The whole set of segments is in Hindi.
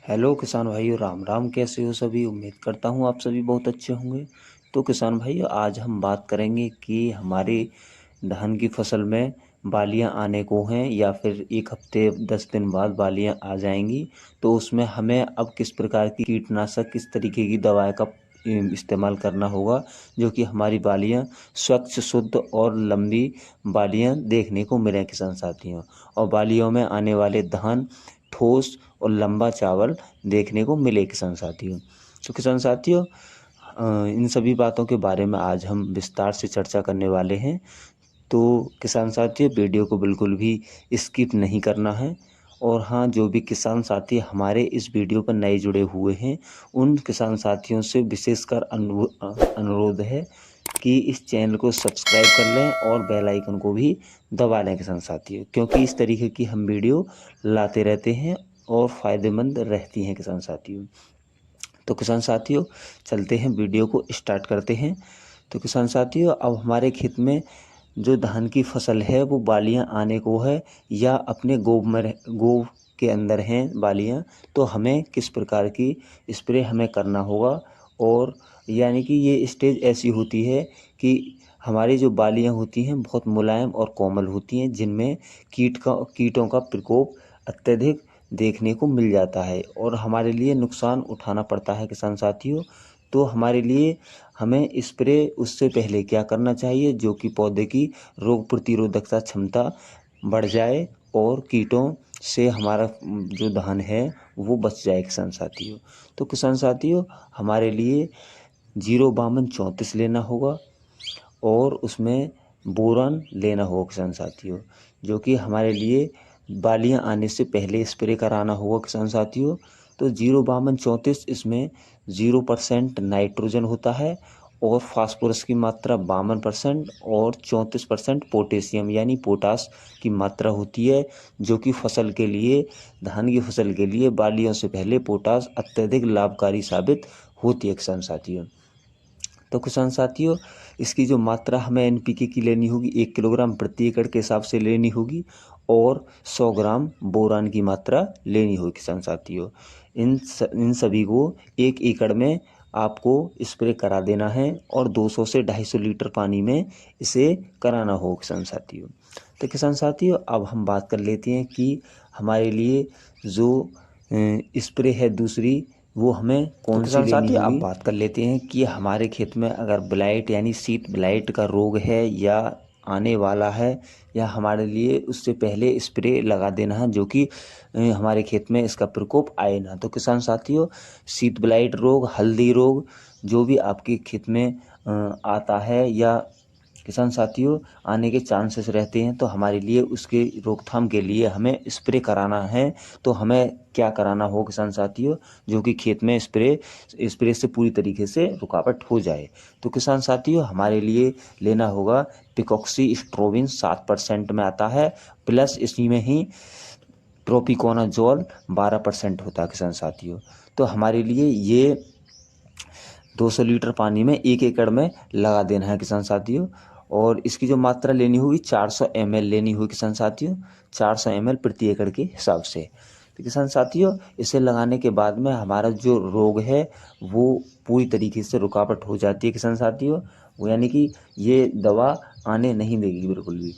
हेलो किसान भाइयों, राम राम। कैसे हो सभी? उम्मीद करता हूँ आप सभी बहुत अच्छे होंगे। तो किसान भाइयों, आज हम बात करेंगे कि हमारी धान की फसल में बालियाँ आने को हैं या फिर एक हफ्ते 10 दिन बाद बालियाँ आ जाएंगी। तो उसमें हमें अब किस प्रकार की कीटनाशक, किस तरीके की दवाई का इस्तेमाल करना होगा, जो कि हमारी बालियाँ स्वच्छ, शुद्ध और लंबी बालियाँ देखने को मिलें किसान साथियों। और बालियों में आने वाले धान ठोस और लंबा चावल देखने को मिले किसान साथियों। तो किसान साथियों, इन सभी बातों के बारे में आज हम विस्तार से चर्चा करने वाले हैं। तो किसान साथियों, वीडियो को बिल्कुल भी स्किप नहीं करना है। और हाँ, जो भी किसान साथी हमारे इस वीडियो पर नए जुड़े हुए हैं, उन किसान साथियों से विशेषकर अनुरोध है कि इस चैनल को सब्सक्राइब कर लें और बेल आइकन को भी दबा लें किसान साथियों, क्योंकि इस तरीके की हम वीडियो लाते रहते हैं और फ़ायदेमंद रहती हैं किसान साथियों। तो किसान साथियों, चलते हैं, वीडियो को स्टार्ट करते हैं। तो किसान साथियों, अब हमारे खेत में जो धान की फसल है वो बालियां आने को है या अपने गोब के अंदर हैं बालियां, तो हमें किस प्रकार की स्प्रे हमें करना होगा। और यानी कि ये स्टेज ऐसी होती है कि हमारी जो बालियां होती हैं बहुत मुलायम और कोमल होती हैं, जिनमें कीटों का प्रकोप अत्यधिक देखने को मिल जाता है और हमारे लिए नुकसान उठाना पड़ता है किसान साथियों। तो हमारे लिए हमें स्प्रे उससे पहले क्या करना चाहिए, जो कि पौधे की रोग प्रतिरोधकता क्षमता बढ़ जाए और कीटों से हमारा जो धान है वो बच जाए किसान साथियों। तो किसान साथियों, हमारे लिए 05234 लेना होगा और उसमें बोरॉन लेना होगा किसान साथियों, जो कि हमारे लिए बालियां आने से पहले स्प्रे कराना होगा किसान साथियों। तो 05234 इसमें 0% नाइट्रोजन होता है और फास्फोरस की मात्रा 52% और 34% पोटेशियम यानी पोटास की मात्रा होती है, जो कि फसल के लिए, धान की फसल के लिए बालियों से पहले पोटास अत्यधिक लाभकारी साबित होती है किसान साथियों। तो किसान साथियों, इसकी जो मात्रा हमें एनपीके की लेनी होगी 1 किलोग्राम प्रति एकड़ के हिसाब से लेनी होगी और 100 ग्राम बोरान की मात्रा लेनी होगी किसान साथियों। इन सभी को 1 एकड़ में आपको स्प्रे करा देना है और 200 से 250 लीटर पानी में इसे कराना हो किसान साथियों। तो किसान साथियों, अब हम बात कर लेते हैं कि हमारे लिए जो स्प्रे है दूसरी, वो हमें कौन सी लेनी होगी। अब बात कर लेते हैं कि हमारे खेत में अगर ब्लाइट यानी शीत ब्लाइट का रोग है या आने वाला है, या हमारे लिए उससे पहले स्प्रे लगा देना है, जो कि हमारे खेत में इसका प्रकोप आए ना। तो किसान साथियों, शीत ब्लाइट रोग, हल्दी रोग जो भी आपके खेत में आता है या किसान साथियों आने के चांसेस रहते हैं, तो हमारे लिए उसके रोकथाम के लिए हमें स्प्रे कराना है। तो हमें क्या कराना हो किसान साथियों, जो कि खेत में स्प्रे से पूरी तरीके से रुकावट हो जाए। तो किसान साथियों, हमारे लिए लेना होगा पिकॉक्सी स्ट्रोबिन 7% में आता है, प्लस इसी में ही ट्रोपिकोनाजोल 12% होता है किसान साथियों। तो हमारे लिए ये 200 लीटर पानी में 1 एकड़ में लगा देना है किसान साथियों। और इसकी जो मात्रा लेनी होगी 400 ml लेनी होगी किसान साथियों, 400 ml प्रति एकड़ के हिसाब से। तो किसान साथियों, इसे लगाने के बाद में हमारा जो रोग है वो पूरी तरीके से रुकावट हो जाती है किसान साथियों, वो यानी कि ये दवा आने नहीं देगी बिल्कुल भी।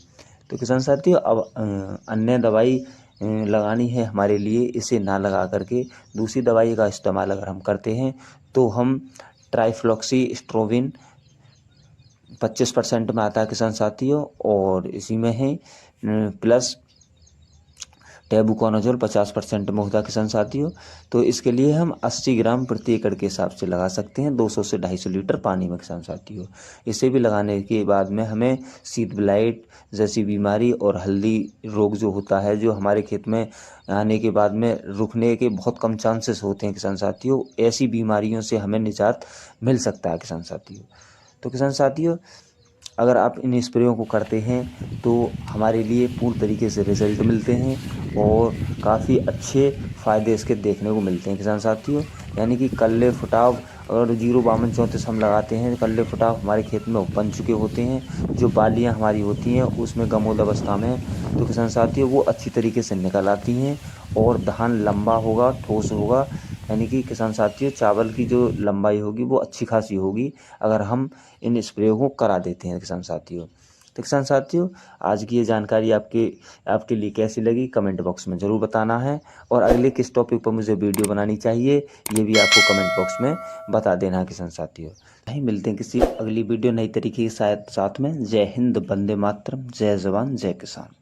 तो किसान साथियों, अब अन्य दवाई लगानी है हमारे लिए, इसे ना लगा करके दूसरी दवाई का इस्तेमाल अगर हम करते हैं, तो हम ट्राइफ्लॉक्सी स्ट्रोबिन 25% में आता है किसान साथियों, और इसी में है प्लस टेबुकोनाजोल 50% में होता है किसान साथियों। तो इसके लिए हम 80 ग्राम प्रति एकड़ के हिसाब से लगा सकते हैं 200 से 250 लीटर पानी में किसान साथियों। इसे भी लगाने के बाद में हमें शीत ब्लाइट जैसी बीमारी और हल्दी रोग जो होता है, जो हमारे खेत में आने के बाद में रुकने के बहुत कम चांसेस होते हैं किसान साथियों, ऐसी बीमारियों से हमें निजात मिल सकता है किसान साथियों। तो किसान साथियों, अगर आप इन स्प्रेयों को करते हैं तो हमारे लिए पूर्ण तरीके से रिजल्ट मिलते हैं और काफ़ी अच्छे फ़ायदे इसके देखने को मिलते हैं किसान साथियों। यानी कि कल्ले फुटाव और 05234 हम लगाते हैं, कल्ले फुटाव हमारे खेत में बन चुके होते हैं, जो बालियाँ हमारी होती हैं उसमें गमोद अवस्था में, तो किसान साथियों वो अच्छी तरीके से निकल आती हैं और धान लंबा होगा, ठोस होगा, यानी कि किसान साथियों चावल की जो लंबाई होगी वो अच्छी खासी होगी अगर हम इन स्प्रे को करा देते हैं किसान साथियों। तो किसान साथियों आज की ये जानकारी आपके लिए कैसी लगी कमेंट बॉक्स में ज़रूर बताना है, और अगले किस टॉपिक पर मुझे वीडियो बनानी चाहिए ये भी आपको कमेंट बॉक्स में बता देना है किसान साथियों। वहीं मिलते हैं किसी अगली वीडियो नई तरीके के साथ में। जय हिंद, वंदे मातरम, जय जवान जय किसान।